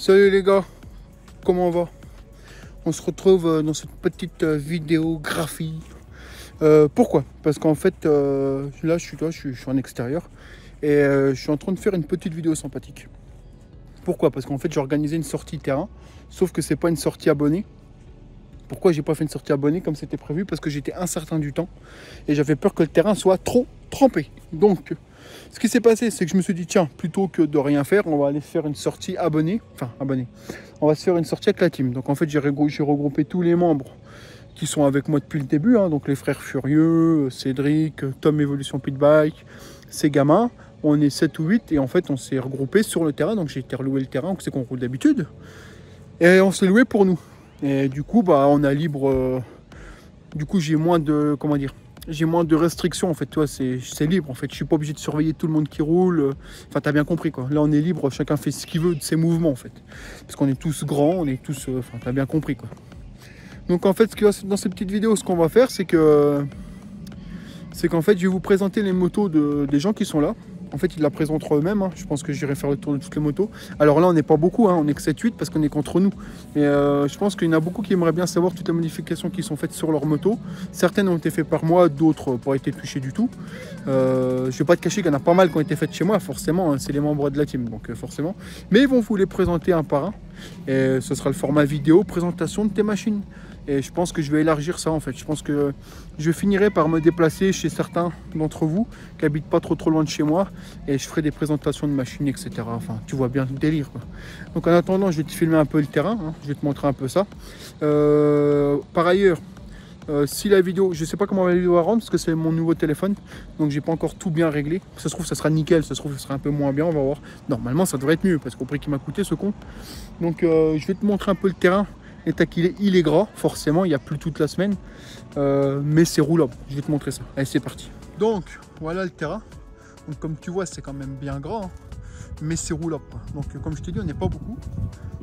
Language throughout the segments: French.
Salut les gars, comment on va? On se retrouve dans cette petite vidéographie. Pourquoi? Parce qu'en fait, là je suis en extérieur et je suis en train de faire une petite vidéo sympathique. Pourquoi? Parce qu'en fait j'ai organisé une sortie terrain, sauf que c'est pas une sortie abonnée. Pourquoi j'ai pas fait une sortie abonnée comme c'était prévu? Parce que j'étais incertain du temps et j'avais peur que le terrain soit trop trempé. Donc ce qui s'est passé, c'est que je me suis dit tiens, plutôt que de rien faire, on va aller faire une sortie abonnée. Enfin abonnée. On va se faire une sortie avec la team. Donc en fait j'ai regroupé tous les membres qui sont avec moi depuis le début, hein, donc les frères Furieux, Cédric, Tom Evolution Pitbike, ces gamins. On est 7 ou 8 et en fait on s'est regroupé sur le terrain. Donc j'ai été reloué le terrain, c'est qu'on roule d'habitude. Et on s'est loué pour nous. Et du coup, bah, on a libre. Du coup, j'ai moins de. Comment dire? J'ai moins de restrictions en fait. Toi, c'est libre en fait. Je suis pas obligé de surveiller tout le monde qui roule. Enfin, t'as bien compris quoi. Là, on est libre. Chacun fait ce qu'il veut de ses mouvements en fait. Parce qu'on est tous grands, on est tous. Enfin, t'as bien compris quoi. Donc en fait, dans cette petite vidéo, ce qu'on va faire, c'est qu'en fait, je vais vous présenter les motos des gens qui sont là. En fait, ils la présenteront eux-mêmes. Hein. Je pense que j'irai faire le tour de toutes les motos. Alors là, on n'est pas beaucoup. Hein. On n'est que 7-8 parce qu'on est qu'entre nous. Et je pense qu'il y en a beaucoup qui aimeraient bien savoir toutes les modifications qui sont faites sur leur moto. Certaines ont été faites par moi, d'autres n'ont pas été touchées du tout. Je ne vais pas te cacher qu'il y en a pas mal qui ont été faites chez moi. Forcément, hein, c'est les membres de la team. Donc forcément. Mais ils vont vous les présenter un par un. Et ce sera le format vidéo, présentation de tes machines. Et je pense que je vais élargir ça en fait. Je pense que je finirai par me déplacer chez certains d'entre vous qui habitent pas trop loin de chez moi. Et je ferai des présentations de machines, etc. Enfin, tu vois bien le délire quoi. Donc en attendant, je vais te filmer un peu le terrain. Hein. Je vais te montrer un peu ça. Par ailleurs, si la vidéo, je sais pas comment la vidéo va rendre parce que c'est mon nouveau téléphone. Donc j'ai pas encore tout bien réglé. Ça se trouve, ça sera nickel. Ça se trouve, ça sera un peu moins bien. On va voir. Normalement, ça devrait être mieux parce qu'au prix qu'il m'a coûté ce con. Donc je vais te montrer un peu le terrain. L'état qu'il est, il est gras, forcément, il n'y a plus toute la semaine, mais c'est roulable. Je vais te montrer ça. Allez, c'est parti. Donc, voilà le terrain. Donc, comme tu vois, c'est quand même bien gras, hein, mais c'est roulable. Quoi. Donc, comme je t'ai dit, on n'est pas beaucoup.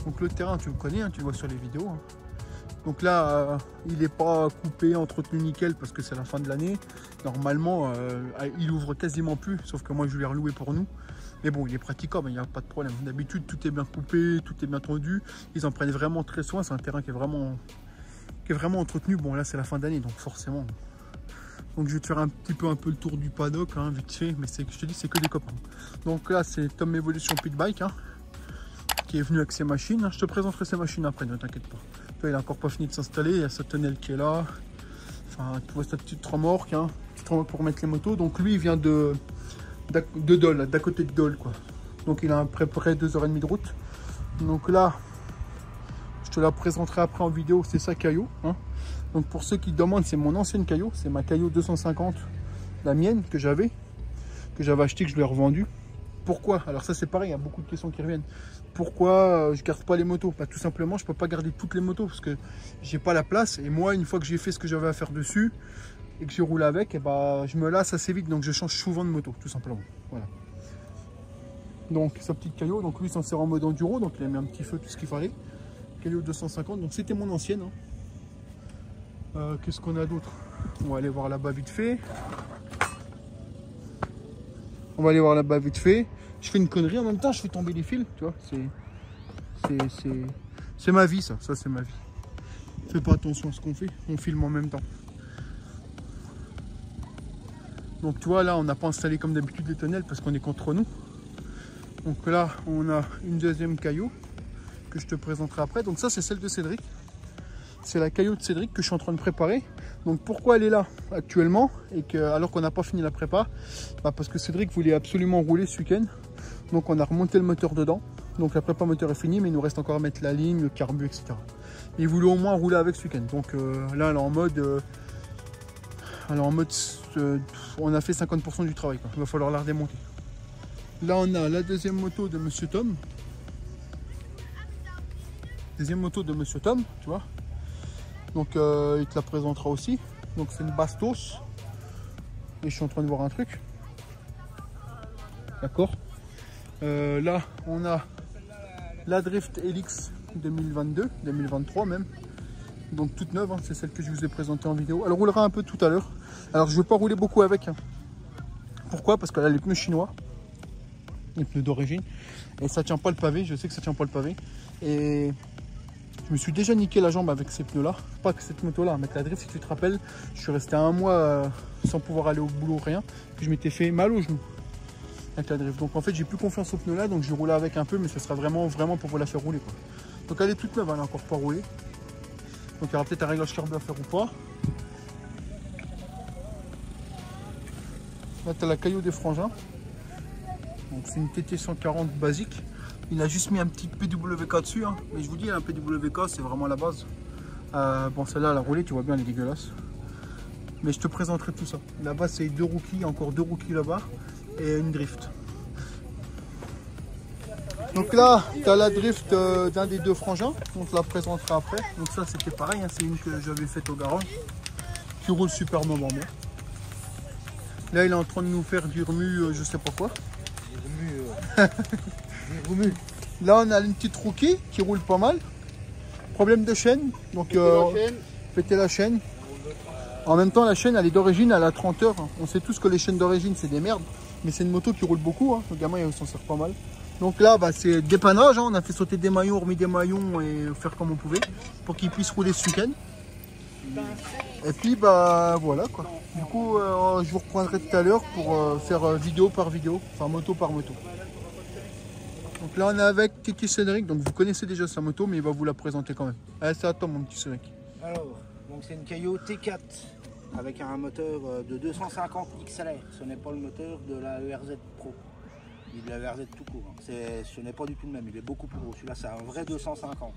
Donc, le terrain, tu le connais, hein, tu le vois sur les vidéos. Hein. Donc là, il n'est pas coupé, entretenu nickel parce que c'est la fin de l'année. Normalement, il ouvre quasiment plus, sauf que moi, je l'ai reloué pour nous. Mais bon, il est praticable, il n'y a pas de problème. D'habitude, tout est bien coupé, tout est bien tendu. Ils en prennent vraiment très soin. C'est un terrain qui est vraiment entretenu. Bon, là, c'est la fin d'année, donc forcément. Donc, je vais te faire un peu le tour du paddock, hein, vite fait. Mais je te dis, c'est que des copains. Donc là, c'est Tom Evolution Pitbike, hein, qui est venu avec ses machines. Je te présenterai ses machines après, ne t'inquiète pas. Toi, il n'a encore pas fini de s'installer. Il y a sa tonnelle qui est là. Enfin, tu vois cette petite remorque, hein, petite remorque pour mettre les motos. Donc, lui, il vient de Dole, d'à côté de Dole quoi. Donc il a à peu près 2h30 de route. Donc là, je te la présenterai après en vidéo, c'est sa Caillot. Hein. Donc pour ceux qui demandent, c'est mon ancienne Caillot, c'est ma Caillot 250, la mienne que j'avais acheté, que je l'ai revendue. Pourquoi? Alors ça c'est pareil, il y a beaucoup de questions qui reviennent. Pourquoi je garde pas les motos? Bah, tout simplement, je peux pas garder toutes les motos parce que j'ai pas la place. Et moi, une fois que j'ai fait ce que j'avais à faire dessus, et que je roule avec, et bah, je me lasse assez vite, donc je change souvent de moto, tout simplement. Voilà. Donc sa petite Caillot, donc lui s'en sert en mode enduro, donc il a mis un petit feu, tout ce qu'il fallait. Caillot 250, donc c'était mon ancienne. Hein. Qu'est-ce qu'on a d'autre? On va aller voir là-bas vite fait. Je fais une connerie en même temps, je fais tomber les fils, tu vois. C'est ma vie, ça c'est ma vie. Fais pas attention à ce qu'on fait, on filme en même temps. Donc tu vois là on n'a pas installé comme d'habitude les tonnelles parce qu'on est contre nous. Donc là on a une deuxième Caillot que je te présenterai après. Donc ça c'est celle de Cédric. C'est la Caillot de Cédric que je suis en train de préparer. Donc pourquoi elle est là actuellement et alors qu'on n'a pas fini la prépa? Bah parce que Cédric voulait absolument rouler ce week-end. Donc on a remonté le moteur dedans. Donc la prépa moteur est finie mais il nous reste encore à mettre la ligne, le carbu, etc. Il voulait au moins rouler avec ce week-end. Donc là elle est en mode... on a fait 50% du travail, quoi. Il va falloir la redémonter. Là, on a la deuxième moto de Monsieur Tom. Deuxième moto de Monsieur Tom, tu vois. Donc, il te la présentera aussi. Donc, c'est une Bastos. Et je suis en train de voir un truc. D'accord. Là, on a la Drift Helix 2022, 2023 même. Donc toute neuve, hein, c'est celle que je vous ai présentée en vidéo. Elle roulera un peu tout à l'heure. Alors je ne vais pas rouler beaucoup avec. Hein. Pourquoi? Parce qu'elle a les pneus chinois. Les pneus d'origine. Et ça tient pas le pavé, je sais que ça tient pas le pavé. Et je me suis déjà niqué la jambe avec ces pneus là. Pas que cette moto là, avec la drift, si tu te rappelles, je suis resté un mois sans pouvoir aller au boulot, rien. Puis je m'étais fait mal au genou avec la drift. Donc en fait j'ai plus confiance aux pneus là, donc je vais rouler avec un peu, mais ce sera vraiment pour vous la faire rouler quoi. Donc elle est toute neuve, elle n'a encore pas roulé. Donc il y aura peut-être un réglage carbo à faire ou pas. Là tu as la Caillot des Frangins. Donc c'est une TT 140 basique. Il a juste mis un petit PWK dessus, hein. Mais je vous dis, un PWK c'est vraiment la base. Bon, celle-là elle a roulé, tu vois bien, elle est dégueulasse. Mais je te présenterai tout ça. Là-bas c'est 2 rookies, encore 2 rookies là-bas et une drift. Donc là, tu as la drift d'un des 2 frangins, on te la présentera après. Donc ça c'était pareil, hein. C'est une que j'avais faite au garage, qui roule superbement bien. Là il est en train de nous faire du remue, je sais pas quoi. Là on a une petite rookie qui roule pas mal. Problème de chaîne, donc péter la chaîne. En même temps la chaîne elle est d'origine, elle a 30 heures. On sait tous que les chaînes d'origine c'est des merdes, mais c'est une moto qui roule beaucoup, hein. Le gamin il s'en sert pas mal. Donc là bah, c'est dépannage, hein. On a fait sauter des maillons, remis des maillons et faire comme on pouvait pour qu'ils puissent rouler ce week-end. Et puis bah voilà quoi. Du coup je vous reprendrai tout à l'heure pour faire vidéo par vidéo, enfin moto par moto. Donc là on est avec Kiki Cédric, donc vous connaissez déjà sa moto mais il va vous la présenter quand même. Allez c'est à toi mon petit Cédric. Alors, donc c'est une Caillot T4 avec un moteur de 250 XLR. Ce n'est pas le moteur de la ERZ Pro, ni de la ERZ tout court. Ce n'est pas du tout le même, il est beaucoup plus gros. Celui-là c'est un vrai 250.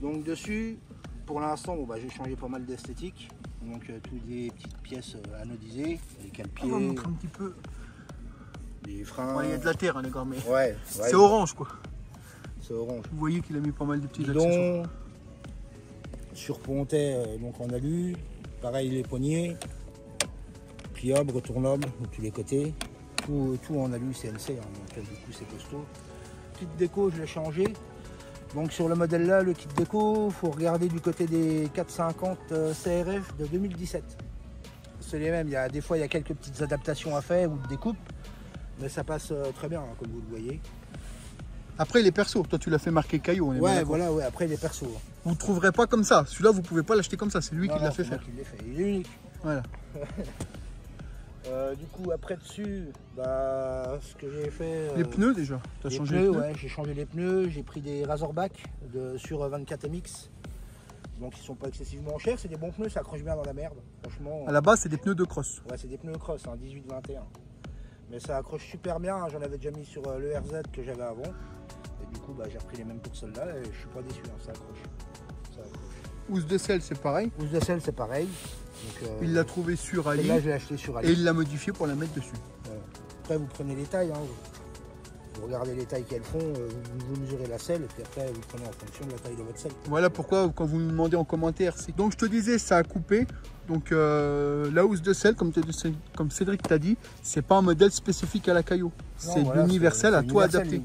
Donc dessus, pour l'instant, bon, bah, j'ai changé pas mal d'esthétique. Donc toutes des petites pièces anodisées, les cale-pieds. On va montrer un petit peu. Les freins. Ouais, il y a de la terre hein, les gars, mais ouais, c'est orange quoi. C'est orange. Vous voyez qu'il a mis pas mal de petits accessoires. Surpontais donc en alu. Pareil les poignées. Pliable, retournable de tous les côtés. Tout en alu CNC, hein, donc du coup c'est costaud. Petite déco, je l'ai changé. Donc sur le modèle là, le kit déco, il faut regarder du côté des 450 CRF de 2017. C'est les mêmes, des fois il y a quelques petites adaptations à faire ou de découpes. Mais ça passe très bien, hein, comme vous le voyez. Après, les persos, toi tu l'as fait marquer Caillot. On est ouais, voilà, ouais, après les persos. Vous ne trouverez pas comme ça. Celui-là, vous ne pouvez pas l'acheter comme ça. C'est lui qui l'a fait faire. Il est unique. Voilà. Du coup, après dessus, bah, ce que j'ai fait. Les pneus déjà. Tu as changé les pneus. Ouais, j'ai changé les pneus. J'ai pris des Razorback sur 24 MX. Donc ils sont pas excessivement chers. C'est des bons pneus, ça accroche bien dans la merde. Franchement. À la base, c'est des pneus de cross. Ouais, c'est des pneus cross, hein, 18-21. Mais ça accroche super bien, hein. J'en avais déjà mis sur le RZ que j'avais avant. Et du coup, bah, j'ai repris les mêmes pour celle-là et je suis pas déçu, hein. Ça accroche. Ça accroche. Housse de selle, c'est pareil. Housse de selle, c'est pareil. Donc, il l'a trouvé sur Ali. Là, je l'ai acheté sur Ali. Et il l'a modifié pour la mettre dessus. Après, vous prenez les tailles. Hein. Vous regardez les tailles qu'elles font, vous mesurez la selle et puis après, vous prenez en fonction de la taille de votre selle. Voilà pourquoi, quand vous me demandez en commentaire. Donc, je te disais, ça a coupé. Donc la housse de selle, comme Cédric t'a dit, c'est pas un modèle spécifique à la Caillot. C'est voilà, l'universel à toi adapté.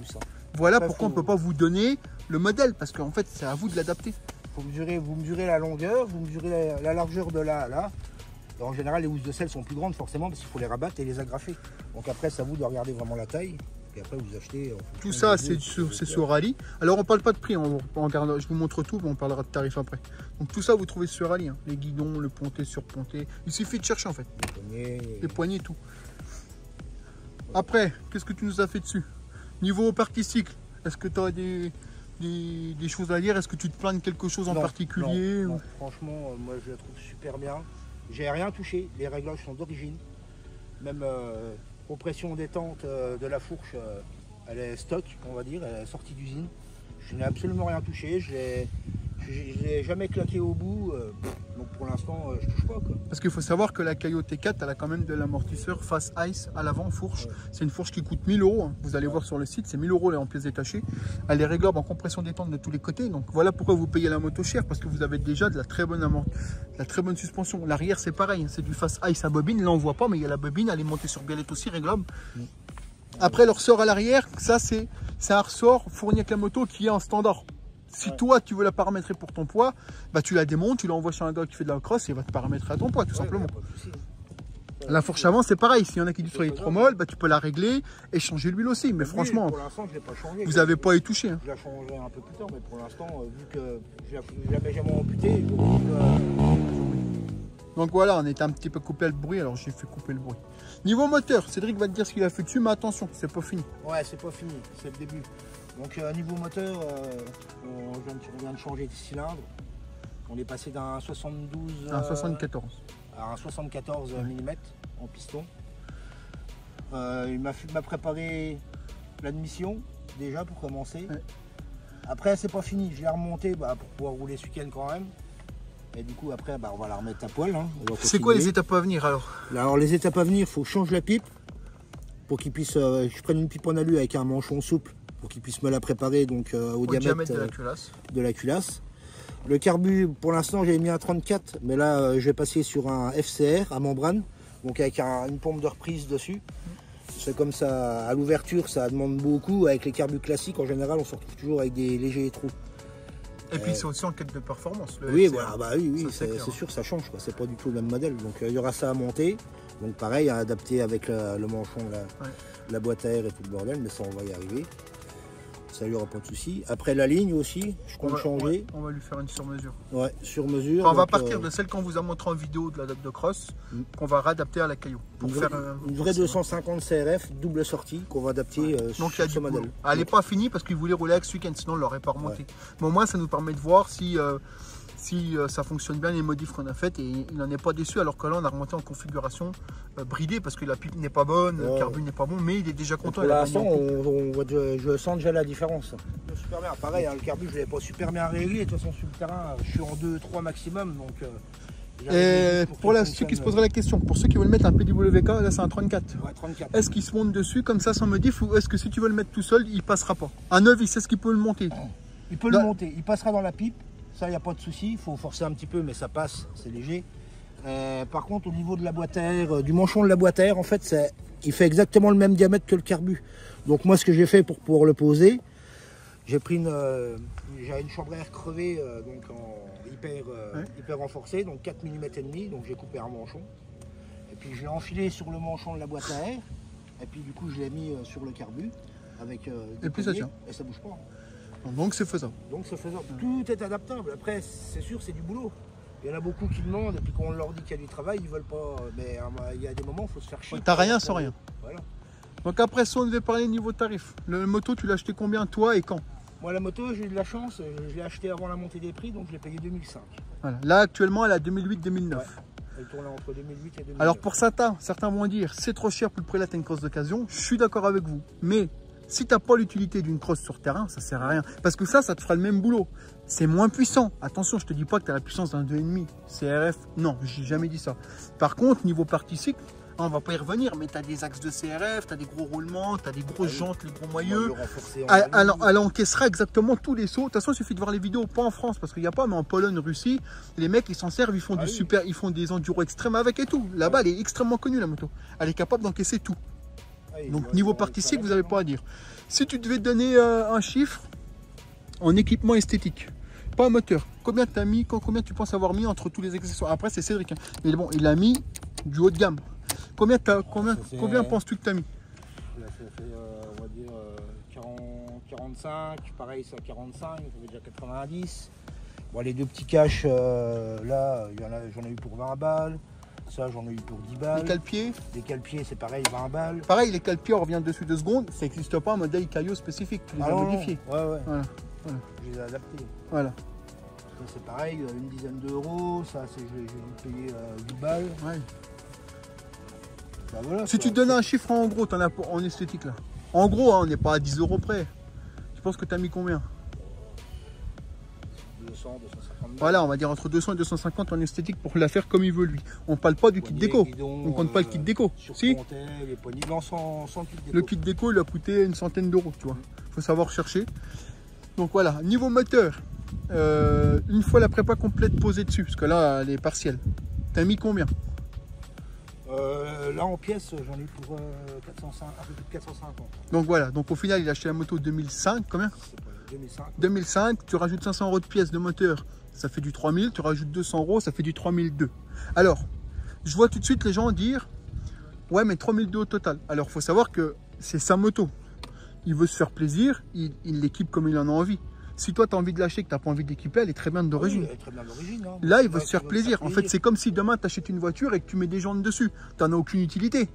Voilà après, pourquoi on ne peut pas vous donner le modèle, parce qu'en fait c'est à vous de l'adapter. Vous mesurez la longueur, vous mesurez la largeur de là à là. Et en général les housses de selle sont plus grandes forcément parce qu'il faut les rabattre et les agrafer. Donc après c'est à vous de regarder vraiment la taille. Et après vous achetez. Tout ça c'est sur Rally. Alors on parle pas de prix, je vous montre tout, mais on parlera de tarifs après. Donc tout ça vous trouvez sur Rally, hein. Les guidons, le ponté, surponté. Il suffit de chercher en fait. Les poignées, tout. Après, qu'est-ce que tu nous as fait dessus? Niveau partie cycle, est-ce que tu as des choses à dire? Est-ce que tu te plains de quelque chose en particulier? Non. Franchement, moi je la trouve super bien. J'ai rien touché, les réglages sont d'origine. Même compression détente de la fourche, elle est stock, on va dire, elle est sortie d'usine. Je n'ai absolument rien touché, je l'ai jamais claqué au bout, donc pour l'instant je touche pas quoi. Parce qu'il faut savoir que la Caillot T4 elle a quand même de l'amortisseur face ice à l'avant fourche. Ouais. C'est une fourche qui coûte 1000 €, hein. Vous allez voir sur le site, c'est 1000 € en pièces détachées. Elle est réglable en compression détente de tous les côtés, donc voilà pourquoi vous payez la moto cher, parce que vous avez déjà de la très bonne suspension. L'arrière c'est pareil, hein. C'est du face ice à bobine, là on voit pas mais il y a la bobine, elle est montée sur biellette aussi réglable. Après le ressort à l'arrière, ça c'est un ressort fourni avec la moto qui est en standard. Si toi tu veux la paramétrer pour ton poids, bah tu la démontes, tu l'envoies chez un gars qui fait de la cross et il va te paramétrer à ton poids tout simplement. La fourche avant, c'est pareil. S'il y en a qui disent sur les trop molles, bah, tu peux la régler et changer l'huile aussi. Mais franchement, pour l'instant, je l'ai pas changé. vous n'avez pas à y toucher. Hein. Je la changerai un peu plus tard, mais pour l'instant, vu que je l'avais jamais amputée, donc voilà, on était un petit peu coupé le bruit, alors j'ai fait couper le bruit. Niveau moteur, Cédric va te dire ce qu'il a fait dessus, mais attention, c'est pas fini. Ouais, c'est pas fini, c'est le début. Donc niveau moteur, on vient de changer de cylindre. On est passé d'un 72 Un 74. À un 74 mm en piston. Il m'a préparé l'admission déjà pour commencer. Ouais. Après, c'est pas fini, je l'ai remonté pour pouvoir rouler ce week-end quand même. Et du coup, après, on va la remettre à poil. Hein. C'est quoi les étapes à venir alors? Alors, les étapes à venir, il faut que je change la pipe pour qu'il puisse. Je prenne une pipe en alu avec un manchon souple pour qu'il puisse me la préparer donc, au diamètre de la culasse. Le carbu, pour l'instant, j'avais mis un 34, mais là, je vais passer sur un FCR à membrane, donc avec une pompe de reprise dessus. C'est comme ça, à l'ouverture, ça demande beaucoup. Avec les carbus classiques, en général, on se retrouve toujours avec des légers trous. Et puis c'est aussi en quête de performance. Oui, voilà, oui, c'est sûr, ça change. C'est pas du tout le même modèle. Donc il y aura ça à monter. Donc pareil, à adapter avec le manchon, la boîte à air et tout le bordel, mais ça on va y arriver. Ça, il n'y aura pas de souci. Après la ligne aussi, je compte changer. On va lui faire une sur-mesure. Ouais, sur-mesure. Enfin, on va partir de celle qu'on vous a montré en vidéo de la date de cross, qu'on va réadapter à la Caillou. Pour faire une vraie 250 CRF, double sortie, qu'on va adapter donc, sur ce modèle. Elle n'est pas finie parce qu'il voulait rouler avec ce week-end, sinon on ne l'aurait pas remonté. Ouais. Mais au moins, ça nous permet de voir si ça fonctionne bien les modifs qu'on a faites, et il n'en est pas déçu, alors que là on a remonté en configuration bridée parce que la pipe n'est pas bonne, le carbu n'est pas bon, mais il est déjà content. Pour l'instant, je sens déjà la différence. Super bien. Pareil, hein, le carbu je ne l'ai pas super bien réglé, de toute façon sur le terrain je suis en 2-3 maximum. Donc, et pour ceux qui se poseraient la question, pour ceux qui veulent mettre un PWK, là c'est un 34. Ouais, 34. Est-ce qu'il se monte dessus comme ça sans modif, ou est-ce que si tu veux le mettre tout seul, il passera pas? Un novice, est-ce qu'il peut le monter? Il peut le monter, il passera dans la pipe. Ça, il n'y a pas de souci, il faut forcer un petit peu, mais ça passe, c'est léger. Par contre, au niveau de la boîte à air, du manchon de la boîte à air, en fait, il fait exactement le même diamètre que le carbu. Donc moi, ce que j'ai fait pour pouvoir le poser, j'ai pris j'avais une chambre à air crevée, donc en hyper renforcée, donc 4 mm et demi, donc j'ai coupé un manchon. Et puis je l'ai enfilé sur le manchon de la boîte à air, et puis du coup, je l'ai mis sur le carbu, avec et puis ça tient. Et ça bouge pas. Donc c'est faisable. Donc c'est faisable. Tout est adaptable. Après, c'est sûr, c'est du boulot. Il y en a beaucoup qui demandent, et puis quand on leur dit qu'il y a du travail, ils veulent pas. Mais il y a des moments où il faut se faire chier. T'as rien sans rien. Voilà. Donc après, si on devait parler niveau tarif, le moto, tu l'as acheté combien, toi, et quand? Moi, la moto, j'ai eu de la chance. Je l'ai acheté avant la montée des prix, donc je l'ai payé 2005. Voilà. Là, actuellement, elle est à 2008-2009. Ouais. Elle tourne entre 2008 et 2009. Alors pour certains vont dire c'est trop cher pour le prix là, t'as une crosse d'occasion. Je suis d'accord avec vous. Mais si tu n'as pas l'utilité d'une crosse sur terrain, ça ne sert à rien. Parce que ça te fera le même boulot. C'est moins puissant. Attention, je ne te dis pas que tu as la puissance d'un 2,5 CRF. Non, je n'ai jamais dit ça. Par contre, niveau partie cycle, on ne va pas y revenir, mais tu as des axes de CRF, tu as des gros roulements, tu as des grosses jantes, les gros moyeux. Elle encaissera exactement tous les sauts. De toute façon, il suffit de voir les vidéos, pas en France, parce qu'il n'y a pas, mais en Pologne, Russie, les mecs, ils s'en servent, ils font ils font des enduros extrêmes avec et tout. Là-bas, elle est extrêmement connue, la moto. Elle est capable d'encaisser tout. Donc niveau partie cycle, vous n'avez pas à dire. Si tu devais donner un chiffre en équipement esthétique, pas un moteur, combien tu as mis, combien tu penses avoir mis entre tous les accessoires? Après c'est Cédric, hein. Mais bon, il a mis du haut de gamme. Combien penses-tu que tu as mis? Là, ça fait on va dire 45, pareil ça 45, ça fait déjà 90. Bon, les deux petits caches là, j'en ai eu pour 20 balles. Ça, j'en ai eu pour 10 balles. Les cale-pieds? Les cale-pieds, c'est pareil, 20 balles. Pareil, les cale-pieds, on revient dessus 2 secondes. Ça n'existe pas un modèle Caillou spécifique. Tu les as modifiés. Ouais. Voilà. Je les ai adaptés. Voilà. C'est pareil, une dizaine d'euros. Ça, j'ai dû payer 10 balles. Ouais. Bah, voilà, si tu te donnes un chiffre en gros, t'en as en esthétique là. En gros, hein, on n'est pas à 10 euros près. Tu penses que tu as mis combien? 200, 250 balles. Voilà, on va dire entre 200 et 250 en esthétique pour la faire comme il veut lui. On parle pas du kit déco. On compte pas le kit déco. Si les poignées, non, sans kit déco. Le kit déco, il a coûté une centaine d'euros, tu vois. Faut savoir chercher. Donc voilà, niveau moteur, une fois la prépa complète posée dessus, parce que là, elle est partielle. T'as mis combien? Là en pièces, j'en ai pour 405, un peu plus de 450. Donc voilà, donc au final, il a acheté la moto 2005, combien? 2005, tu rajoutes 500 euros de pièces de moteur, ça fait du 3000, tu rajoutes 200 euros, ça fait du 3002. Alors, je vois tout de suite les gens dire, Ouais, mais 3002 au total. Alors, il faut savoir que c'est sa moto. Il veut se faire plaisir, il l'équipe comme il en a envie. Si toi, tu as envie de l'acheter, que tu n'as pas envie de l'équiper, elle est très bien d'origine. Oui, elle est très bien d'origine. Hein. Là, il veut se faire plaisir. En fait, c'est comme si demain, tu achètes une voiture et que tu mets des jantes dessus. Tu n'en as aucune utilité.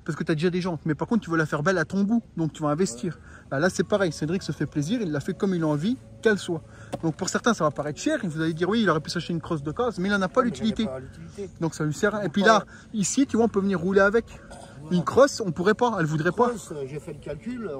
Parce que tu as déjà des jantes. Mais par contre, tu veux la faire belle à ton goût. Donc, tu vas investir. Ouais. Là, c'est pareil. Cédric se fait plaisir. Il l'a fait comme il a envie, qu'elle soit. Donc, pour certains, ça va paraître cher. Vous allez dire, oui, il aurait pu s'acheter une crosse de case, mais il n'en a pas l'utilité. Donc, ça lui sert. Et puis là, ici, tu vois, on peut venir rouler avec. Voilà. Une crosse, on pourrait pas. Elle voudrait pas. J'ai fait le calcul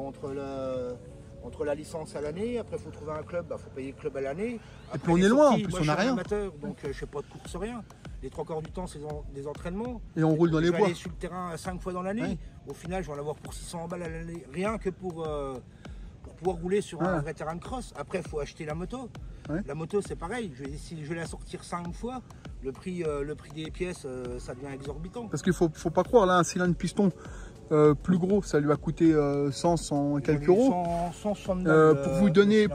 entre la licence à l'année, après il faut trouver un club, il faut payer le club à l'année. Et puis on est loin, en plus on n'a rien. Amateur, donc je ne fais pas de course, rien. Les 3/4 du temps, c'est des entraînements. Et on roule dans les bois. Je vais aller sur le terrain 5 fois dans l'année. Ouais. Au final, je vais en avoir pour 600 balles à l'année. Rien que pour pouvoir rouler sur un vrai terrain de cross. Après, il faut acheter la moto. Ouais. La moto, c'est pareil. Si je vais la sortir 5 fois, le prix des pièces, ça devient exorbitant. Parce qu'il ne faut pas croire, là, un cylindre piston plus gros, ça lui a coûté 100 et quelques euros. 169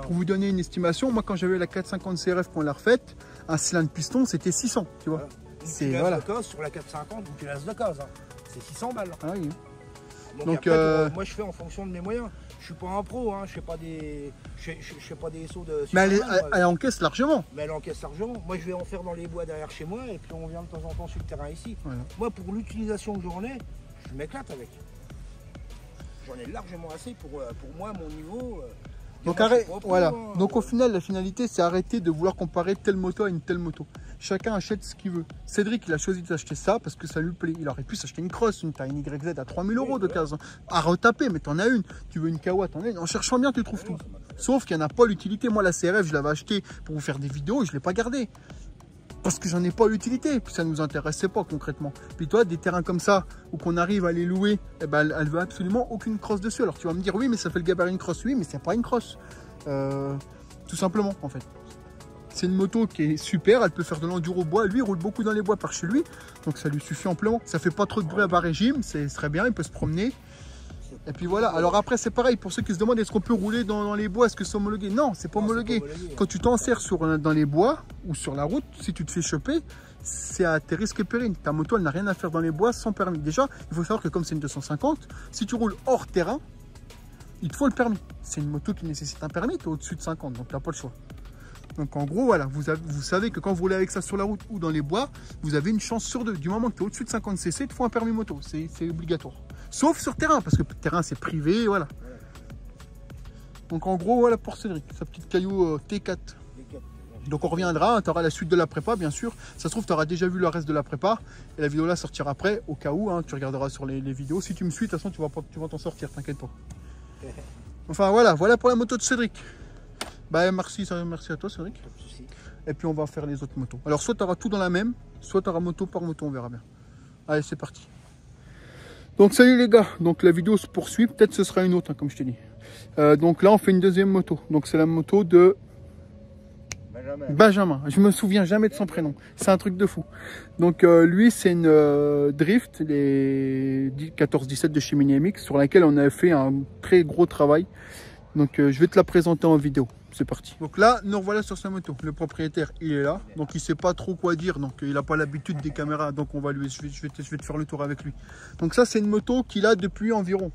pour vous donner une estimation, moi quand j'avais la 450 CRF qu'on l'a refaite, un cylindre piston c'était 600, tu vois. C'est voilà. Sur la 450, ou tu laisses de case, hein. C'est 600 balles. Ah oui. Donc après, moi je fais en fonction de mes moyens. Je suis pas un pro, hein. Je fais pas des sauts de. Mais elle encaisse largement. Mais elle encaisse largement. Moi je vais en faire dans les bois derrière chez moi et puis on vient de temps en temps sur le terrain ici. Voilà. Moi pour l'utilisation que j'en ai, je m'éclate avec. J'en ai largement assez pour moi, mon niveau. Donc, voilà. Donc au final, la finalité, c'est arrêter de vouloir comparer telle moto à une telle moto. Chacun achète ce qu'il veut. Cédric, il a choisi d'acheter ça parce que ça lui plaît. Il aurait pu s'acheter une crosse, une taille YZ à 3000 euros de case. À retaper, mais t'en as une. Tu veux une Kawa, t'en as une. En cherchant bien, tu trouves tout. Sauf qu'il n'y en a pas l'utilité. Moi, la CRF, je l'avais achetée pour vous faire des vidéos et je ne l'ai pas gardée. Parce que j'en ai pas l'utilité, puis ça ne nous intéressait pas concrètement. Puis toi, des terrains comme ça, où qu'on arrive à les louer, eh ben, elle veut absolument aucune crosse dessus. Alors tu vas me dire, oui, mais ça fait le gabarit d'une crosse. Oui, mais c'est pas une crosse. Tout simplement, en fait. C'est une moto qui est super, elle peut faire de l'enduro bois. Lui, il roule beaucoup dans les bois par chez lui, donc ça lui suffit amplement. Ça fait pas trop de bruit à bas régime, ce serait bien, il peut se promener. Et puis voilà, alors après c'est pareil, pour ceux qui se demandent est-ce qu'on peut rouler dans les bois, est-ce que c'est homologué? Non, c'est pas homologué. Quand tu t'en sers dans les bois ou sur la route, si tu te fais choper, c'est à tes risques et périls. Ta moto, elle n'a rien à faire dans les bois sans permis. Déjà, il faut savoir que comme c'est une 250, si tu roules hors terrain, il te faut le permis. C'est une moto qui nécessite un permis, tu es au-dessus de 50, donc tu n'as pas le choix. Donc en gros, voilà, vous savez que quand vous roulez avec ça sur la route ou dans les bois, vous avez une chance sur deux. Du moment que tu es au-dessus de 50 cc, il te faut un permis moto, c'est obligatoire. Sauf sur terrain, parce que le terrain c'est privé, voilà. Donc en gros, voilà pour Cédric, sa petite Caillou T4. Donc on reviendra, tu auras la suite de la prépa, bien sûr. Ça se trouve, tu auras déjà vu le reste de la prépa. Et la vidéo là sortira après, au cas où, hein, tu regarderas sur les vidéos. Si tu me suis, de toute façon, tu vas t'en sortir, t'inquiète pas. Enfin voilà pour la moto de Cédric. Bah merci à toi Cédric. Et puis on va faire les autres motos. Alors soit tu auras tout dans la même, soit tu auras moto par moto, on verra bien. Allez, c'est parti. Donc salut les gars, donc la vidéo se poursuit, peut-être ce sera une autre, hein, comme je t'ai dit. Donc là on fait une deuxième moto, donc c'est la moto de Benjamin. Je me souviens jamais de son prénom, c'est un truc de fou. Donc lui c'est une Drift, les 14-17 de chez Mini MX, sur laquelle on a fait un très gros travail. Donc je vais te la présenter en vidéo. C'est parti. Donc là, nous revoilà sur sa moto. Le propriétaire, il est là. Donc il sait pas trop quoi dire. Donc il n'a pas l'habitude des caméras. Donc on va je vais te faire le tour avec lui. Donc ça, c'est une moto qu'il a depuis environ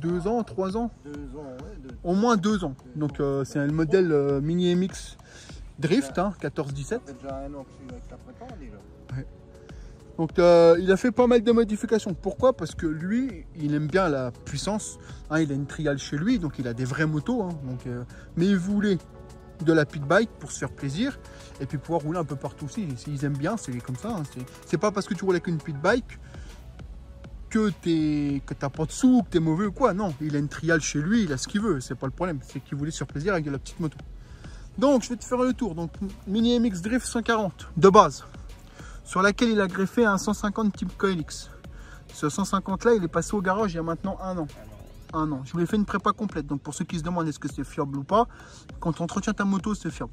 2 ans, 3 ans. 2 ans, ouais. Au moins 2 ans. Donc c'est un modèle Mini MX Drift, hein, 14-17. Déjà un an que je suis avec la prépa déjà. Ouais. Donc il a fait pas mal de modifications. Pourquoi? Parce que lui, il aime bien la puissance. Hein, il a une triale chez lui, donc il a des vraies motos. Hein, donc, mais il voulait de la pit bike pour se faire plaisir et puis pouvoir rouler un peu partout aussi. Ils aiment bien, c'est comme ça. Hein, c'est pas parce que tu roules avec une pit bike que t'as pas de sous, que t'es mauvais ou quoi. Non, il a une triale chez lui, il a ce qu'il veut. C'est pas le problème. C'est qu'il voulait se faire plaisir avec de la petite moto. Donc je vais te faire le tour. Donc Mini MX Drift 140 de base, sur laquelle il a greffé un 150 type KLX. Ce 150 là, il est passé au garage il y a maintenant 1 an. 1 an. Je lui ai fait une prépa complète. Donc pour ceux qui se demandent est-ce que c'est fiable ou pas, quand tu entretiens ta moto, c'est fiable.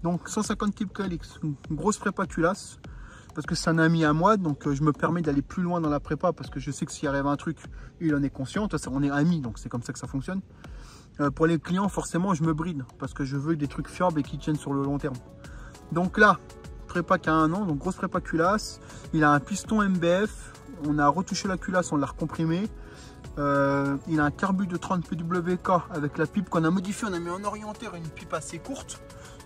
Donc 150 type KLX, une grosse prépa culasse, parce que c'est un ami à moi, donc je me permets d'aller plus loin dans la prépa, parce que je sais que s'il arrive un truc, il en est conscient. Toi, on est amis, donc c'est comme ça que ça fonctionne. Pour les clients, forcément, je me bride, parce que je veux des trucs fiables et qui tiennent sur le long terme. Donc là, prépa qui a 1 an, donc grosse prépa culasse. Il a un piston MBF, on a retouché la culasse, on l'a recomprimé. Il a un carbu de 30 PWK avec la pipe qu'on a modifiée, on a mis en orientaire une pipe assez courte,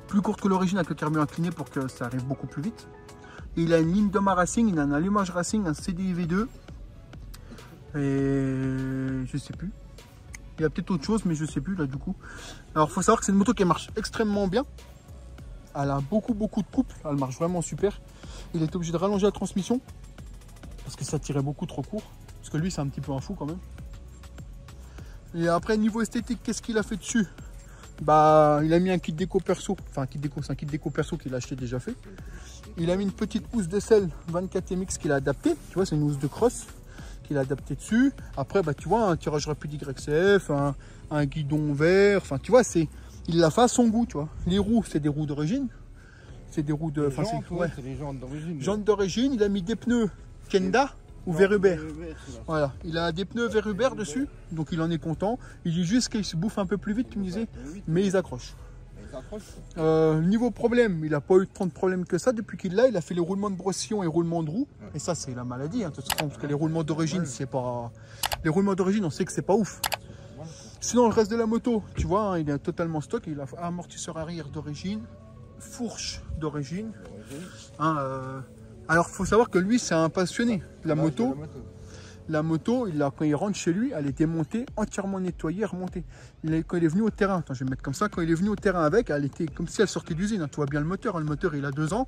plus courte que l'origine avec le carbu incliné pour que ça arrive beaucoup plus vite. Et il a une ligne Doma Racing, il a un allumage Racing, un CDI V2 et je sais plus. Il y a peut-être autre chose mais je sais plus là du coup. Alors il faut savoir que c'est une moto qui marche extrêmement bien. Elle a beaucoup de couple, elle marche vraiment super. Il est obligé de rallonger la transmission parce que ça tirait beaucoup trop court. Parce que lui c'est un petit peu un fou quand même. Et après niveau esthétique, qu'est-ce qu'il a fait dessus? Bah il a mis un kit déco perso. Enfin un kit déco, c'est un kit déco perso qu'il a acheté déjà fait. Il a mis une petite housse de selle 24MX qu'il a adapté. Tu vois, c'est une housse de cross qu'il a adapté dessus. Après bah tu vois un tirage rapide YCF, un guidon vert. Enfin tu vois il l'a fait à son goût, tu vois. Les roues, c'est des roues d'origine. C'est des roues de... c'est les jantes d'origine. Jantes d'origine. Il a mis des pneus Kenda ou Verubert. Voilà. Il a des pneus Verubert dessus. Donc il en est content. Il dit juste qu'ils se bouffent un peu plus vite, tu me disais. Mais ils accrochent. Niveau problème, il n'a pas eu tant de problèmes que ça. Depuis qu'il l'a, il a fait les roulements de brossillon et roulements de roue. Et ça, c'est la maladie. Hein, parce que les roulements d'origine, c'est pas... Les roulements d'origine, on sait que c'est pas ouf. Sinon, le reste de la moto, tu vois, hein, il est totalement stock. Il a amortisseur arrière d'origine, fourche d'origine. Hein, alors, il faut savoir que lui, c'est un passionné de la moto. La moto, quand il rentre chez lui, elle est démontée, entièrement nettoyée, remontée. Quand il est venu au terrain, attends, je vais me mettre comme ça, quand il est venu au terrain avec, elle était comme si elle sortait d'usine. Hein, tu vois bien le moteur, hein, le moteur il a 2 ans.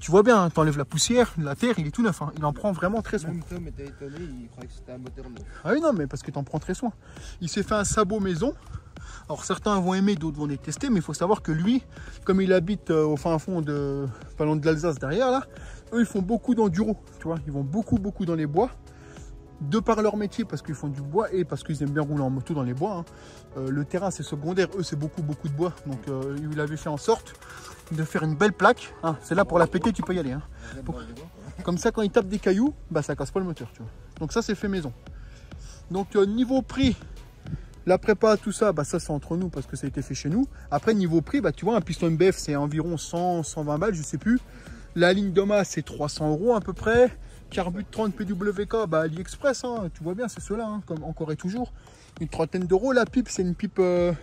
Tu vois bien, hein, tu enlèves la poussière, la terre, il est tout neuf. Hein, il en prend vraiment très soin. Même Tom était étonné, il croyait que c'était un moteur neuf. Ah oui, non, mais parce que tu en prends très soin. Il s'est fait un sabot maison. Alors certains vont aimer, d'autres vont détester, mais il faut savoir que lui, comme il habite au fin fond pas loin de l'Alsace derrière là, eux ils font beaucoup d'enduro, tu vois, ils vont beaucoup dans les bois. De par leur métier, parce qu'ils font du bois et parce qu'ils aiment bien rouler en moto dans les bois. Hein. Le terrain c'est secondaire, eux c'est beaucoup de bois. Donc il avait fait en sorte de faire une belle plaque. Hein. C'est là pour la péter, tu peux y aller. Hein. Comme ça quand il tape des cailloux, bah ça casse pas le moteur. Tu vois. Donc ça c'est fait maison. Donc niveau prix, la prépa, tout ça, bah ça c'est entre nous parce que ça a été fait chez nous. Après niveau prix, bah tu vois un piston MBF c'est environ 100-120 balles, je sais plus. La ligne Doma c'est 300 € à peu près. Carbu de 30 PWK, bah AliExpress, hein, tu vois bien, c'est cela, hein, comme encore et toujours. Une trentaine d'euros. La pipe, c'est une pipe que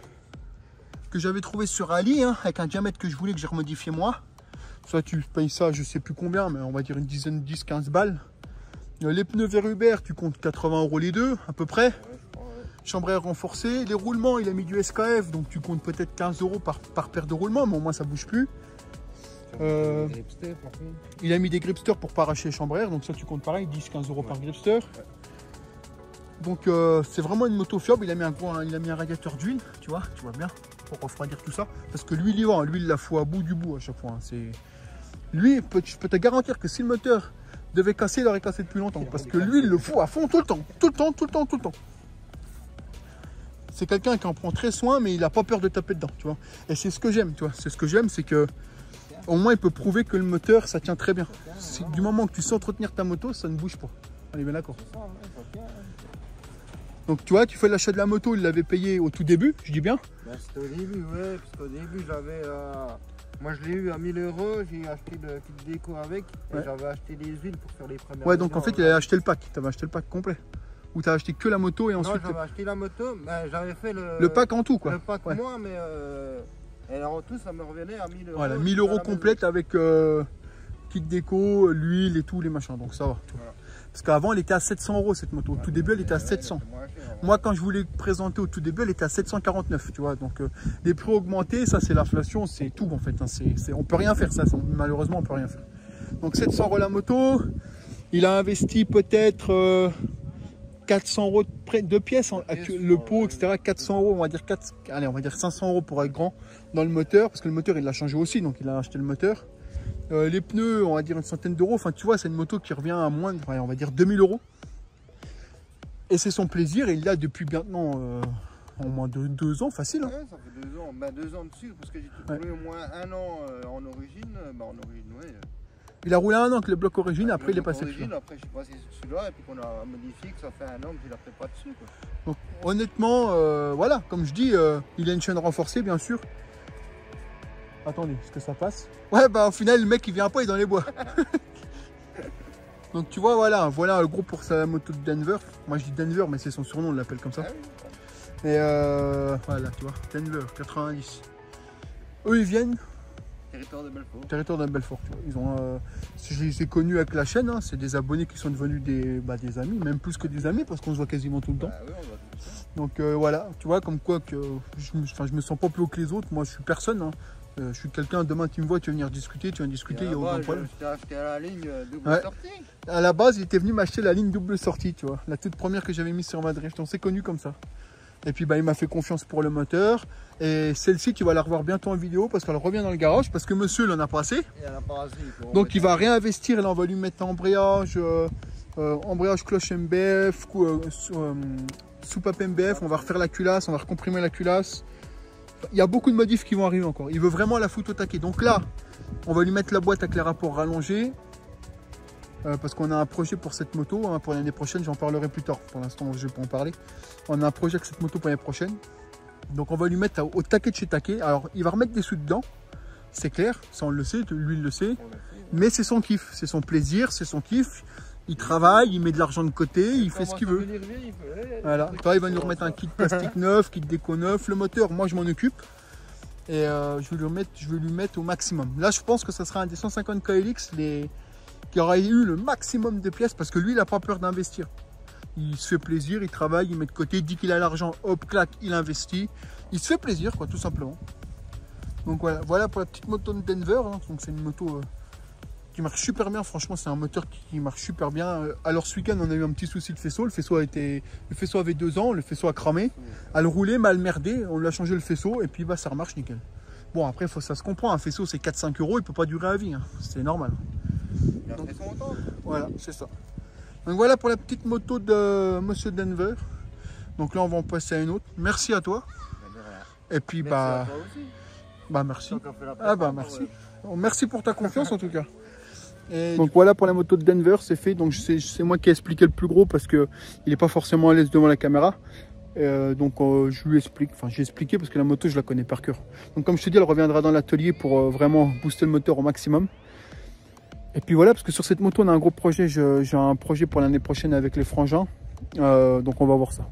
j'avais trouvée sur Ali, hein, avec un diamètre que je voulais, que j'ai remodifié moi. Soit tu payes ça, je sais plus combien, mais on va dire une dizaine, 10-15 balles. Les pneus Verubert, tu comptes 80 € les deux, à peu près. Chambre à air renforcée. Les roulements, il a mis du SKF, donc tu comptes peut-être 15 € par paire de roulements, mais au moins ça bouge plus. Il a mis des gripsters pour pas arracher les chambres à air, donc ça tu comptes pareil, 10-15 € par gripster. Donc c'est vraiment une moto fiable. Il a mis un radiateur d'huile, tu vois bien, pour refroidir tout ça. Parce que lui il y va, lui il la fout à bout du bout à chaque fois. Hein. Lui, je peux te garantir que si le moteur devait casser, il aurait cassé depuis longtemps. Parce que lui il le fout à fond tout le temps. C'est quelqu'un qui en prend très soin, mais il n'a pas peur de taper dedans, tu vois. Et c'est ce que j'aime, tu vois. C'est ce que j'aime, c'est que au moins il peut prouver que le moteur ça tient très bien. Du moment que tu sais entretenir ta moto, ça ne bouge pas. On est bien d'accord. Donc tu vois, tu fais l'achat de la moto, il l'avait payé au tout début, je dis bien. Bah, c'était au début, ouais, parce qu'au début j'avais... Moi je l'ai eu à 1000 €, j'ai acheté le kit déco avec, et j'avais acheté des huiles pour faire les premières... Ouais, donc en fait il avait acheté le pack, tu avais acheté le pack complet. Ou tu as acheté que la moto et ensuite... Non, j'avais acheté la moto, mais j'avais fait le pack en tout quoi. Le pack moins, mais... Et en tout, ça me revenait à 1000 €. Voilà, 1000 € complète avec kit déco, l'huile et tout, les machins. Donc ça va. Voilà. Parce qu'avant, elle était à 700 € cette moto. Au tout début, elle était à 700. Moi, quand je voulais présenter au tout début, elle était à 749. Tu vois. Donc les prix augmentés, ça c'est l'inflation, c'est tout en fait. Hein. On peut rien faire, ça. Malheureusement, on peut rien faire. Donc 700 € la moto. Il a investi peut-être 400 € de pièces, le pot, etc. 400 €, on va dire allez, on va dire 500 € pour être grand dans le moteur, parce que le moteur il l'a changé aussi, donc il a acheté le moteur. Les pneus, on va dire une centaine d'euros. Enfin, tu vois, c'est une moto qui revient à moins, on va dire 2000 €. Et c'est son plaisir, et il l'a depuis maintenant au moins 2 ans, facile. Hein. Ouais, ça fait 2 ans, bah, 2 ans dessus, parce que j'ai roulé au moins 1 an en origine. Bah, en origine, ouais. Il a roulé 1 an avec le bloc origine, après il est passé dessus. Après, je suis passé sur celui-là, et puis qu'on a modifié, que ça fait 1 an que je ne la fais pas dessus. Quoi. Donc, honnêtement, voilà, comme je dis, il a une chaîne renforcée, bien sûr. Attendez, est-ce que ça passe? Ouais, bah au final, le mec il vient pas, il est dans les bois. Donc tu vois, voilà le gros pour sa moto de Denver. Moi je dis Denver, mais c'est son surnom, on l'appelle comme ça. Et voilà, tu vois, Denver 90. Eux ils viennent. Territoire de Belfort. Territoire de Belfort, tu vois. Ils ont, je les ai connus avec la chaîne, hein. C'est des abonnés qui sont devenus des amis, même plus que des amis parce qu'on se voit quasiment tout le temps. Oui, on voit tout ça. Donc voilà, tu vois, comme quoi que je me sens pas plus haut que les autres. Moi je suis personne, hein. Je suis quelqu'un, demain tu me vois, tu vas venir discuter, il n'y a aucun problème. Je t'ai acheté à la ligne double sortie. À la base, il était venu m'acheter la ligne double sortie, tu vois, la toute première que j'avais mise sur ma drift. On s'est connus comme ça. Et puis bah, il m'a fait confiance pour le moteur. Et celle-ci, tu vas la revoir bientôt en vidéo parce qu'elle revient dans le garage parce que monsieur, il en a pas assez. Donc il va réinvestir, et là on va lui mettre embrayage, embrayage cloche MBF, soupape MBF, on va refaire la culasse, on va recomprimer la culasse. Il y a beaucoup de modifs qui vont arriver encore. Il veut vraiment la foutre au taquet. Donc là, on va lui mettre la boîte avec les rapports rallongés. Parce qu'on a un projet pour cette moto. Hein, pour l'année prochaine, j'en parlerai plus tard. Pour l'instant, je ne vais pas en parler. On a un projet avec cette moto pour l'année prochaine. Donc on va lui mettre au taquet de chez taquet. Alors, il va remettre des sous dedans. C'est clair. Ça, on le sait. Lui, il le sait. Mais c'est son kiff. C'est son plaisir. C'est son kiff. Il travaille. Il met de l'argent de côté. Il fait ce qu'il veut. Voilà. Toi, il va nous remettre un kit plastique neuf, kit déco neuf. Le moteur, moi, je m'en occupe. Et je vais lui mettre au maximum. Là, je pense que ça sera un des 150 KLX qui aura eu le maximum de pièces parce que lui, il n'a pas peur d'investir. Il se fait plaisir, il travaille, il met de côté, dit qu'il a l'argent, hop, clac, il investit. Il se fait plaisir, quoi, tout simplement. Donc voilà pour la petite moto de Denver. Hein. Donc c'est une moto qui marche super bien. Franchement, c'est un moteur qui marche super bien. Alors ce week-end, on a eu un petit souci de faisceau. Le faisceau avait 2 ans, le faisceau a cramé. Elle roulait, mal merdé. On lui a changé le faisceau et puis bah, ça remarche nickel. Bon, après, ça se comprend. Un faisceau, c'est 4-5 €. Il ne peut pas durer à vie. Hein. C'est normal. Donc, voilà, c'est ça. Donc voilà pour la petite moto de Monsieur Denver. Donc là, on va en passer à une autre. Merci à toi. Et puis, merci merci. Ah bah merci. Merci pour ta confiance en tout cas. Et donc voilà pour la moto de Denver, c'est fait. Donc c'est moi qui ai expliqué le plus gros parce que il n'est pas forcément à l'aise devant la caméra. Donc je lui explique, enfin j'ai expliqué parce que la moto je la connais par cœur. Donc comme je te dis, elle reviendra dans l'atelier pour vraiment booster le moteur au maximum. Et puis voilà, parce que sur cette moto on a un gros projet, j'ai un projet pour l'année prochaine avec les frangins. Donc on va voir ça.